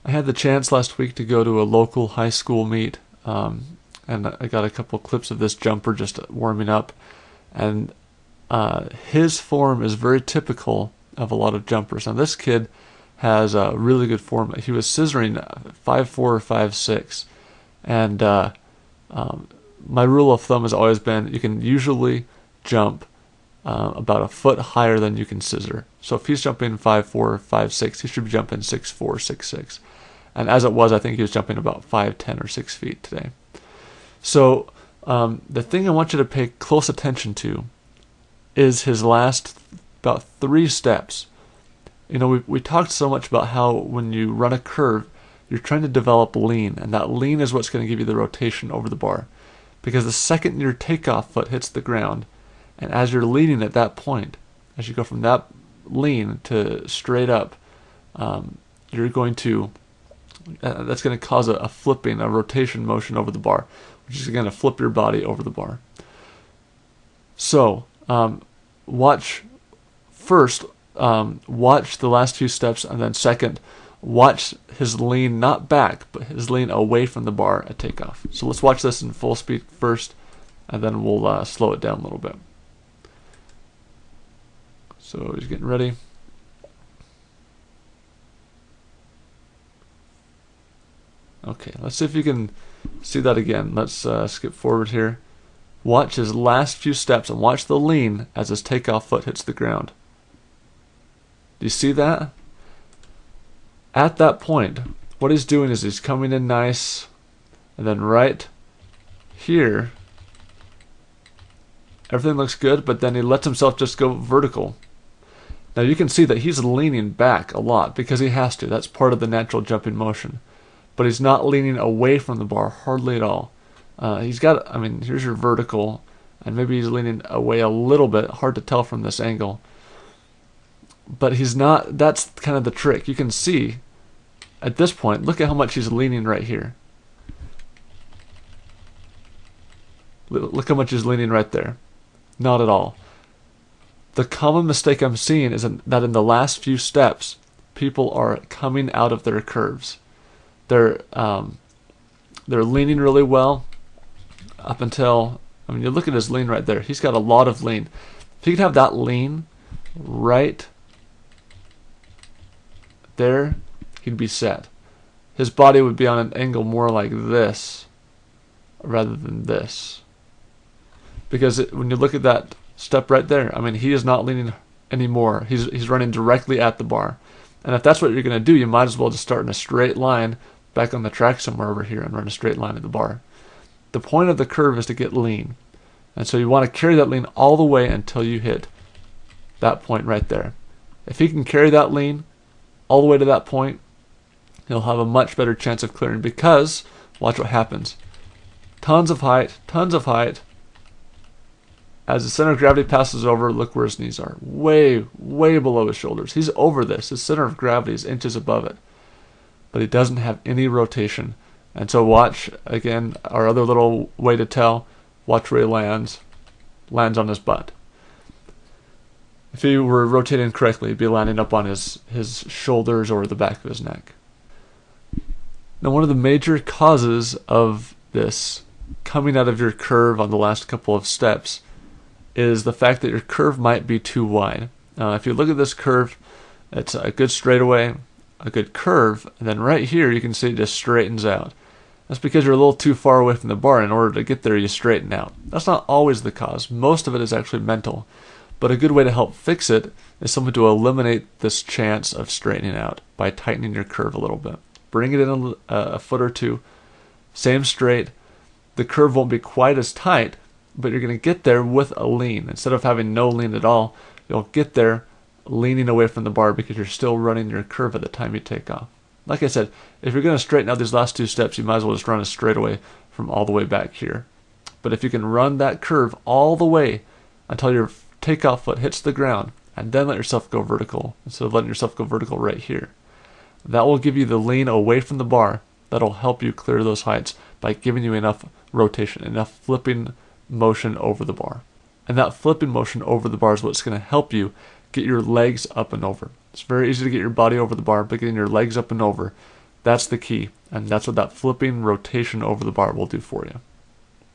I had the chance last week to go to a local high school meet, and I got a couple clips of this jumper just warming up, and his form is very typical of a lot of jumpers. Now this kid has a really good form. He was scissoring 5'4" or 5'6", and my rule of thumb has always been you can usually jump about a foot higher than you can scissor. So if he's jumping 5'4", 5'6", he should be jumping 6'4", 6'6". And as it was, I think he was jumping about 5'10" or 6 feet today. So the thing I want you to pay close attention to is his last about 3 steps. You know, we talked so much about how when you run a curve, you're trying to develop lean, and that lean is what's going to give you the rotation over the bar. Because the second your takeoff foot hits the ground, and as you're leaning at that point, as you go from that lean to straight up, you're going to, that's going to cause a flipping, a rotation motion over the bar, which is going to flip your body over the bar. So, watch the last 2 steps, and then second, watch his lean not back, but his lean away from the bar at takeoff. So let's watch this in full speed first, and then we'll slow it down a little bit. So he's getting ready. Okay, let's see if you can see that again. Let's skip forward here. Watch his last few steps and watch the lean as his takeoff foot hits the ground. Do you see that? At that point, what he's doing is he's coming in nice, and then right here, everything looks good, but then he lets himself just go vertical. Now you can see that he's leaning back a lot because he has to. That's part of the natural jumping motion. But he's not leaning away from the bar hardly at all. He's got, I mean, here's your vertical, and maybe he's leaning away a little bit. Hard to tell from this angle. But he's not, that's kind of the trick. You can see at this point, look at how much he's leaning right here. Look how much he's leaning right there. Not at all. The common mistake I'm seeing is that in the last few steps, people are coming out of their curves. They're leaning really well up until, I mean, you look at his lean right there. He's got a lot of lean. If he could have that lean right there, he'd be set. His body would be on an angle more like this rather than this. Because when you look at that step right there, I mean, he is not leaning anymore. He's running directly at the bar. And if that's what you're going to do, you might as well just start in a straight line back on the track somewhere over here and run a straight line at the bar. The point of the curve is to get lean. And so you want to carry that lean all the way until you hit that point right there. If he can carry that lean all the way to that point, he'll have a much better chance of clearing because, watch what happens. Tons of height. As the center of gravity passes over, look where his knees are. Way, way below his shoulders. He's over this. His center of gravity is inches above it. But he doesn't have any rotation. And so watch, again, our other little way to tell, watch where he lands. Lands on his butt. If he were rotating correctly, he'd be landing up on his shoulders or the back of his neck. Now, one of the major causes of this coming out of your curve on the last couple of steps is the fact that your curve might be too wide. If you look at this curve, it's a good straightaway, a good curve, and then right here you can see it just straightens out. That's because you're a little too far away from the bar. In order to get there, you straighten out. That's not always the cause. Most of it is actually mental. But a good way to help fix it is simply to eliminate this chance of straightening out by tightening your curve a little bit. Bring it in a foot or two, same straight. The curve won't be quite as tight, but you're going to get there with a lean. Instead of having no lean at all, you'll get there leaning away from the bar because you're still running your curve at the time you take off. Like I said, if you're going to straighten out these last 2 steps, you might as well just run a straightaway from all the way back here. But if you can run that curve all the way until your takeoff foot hits the ground, and then let yourself go vertical, instead of letting yourself go vertical right here, that will give you the lean away from the bar. That'll help you clear those heights by giving you enough rotation, enough flipping motion over the bar. And that flipping motion over the bar is what's going to help you get your legs up and over. It's very easy to get your body over the bar, but getting your legs up and over That's the key, and that's what that flipping rotation over the bar will do for you.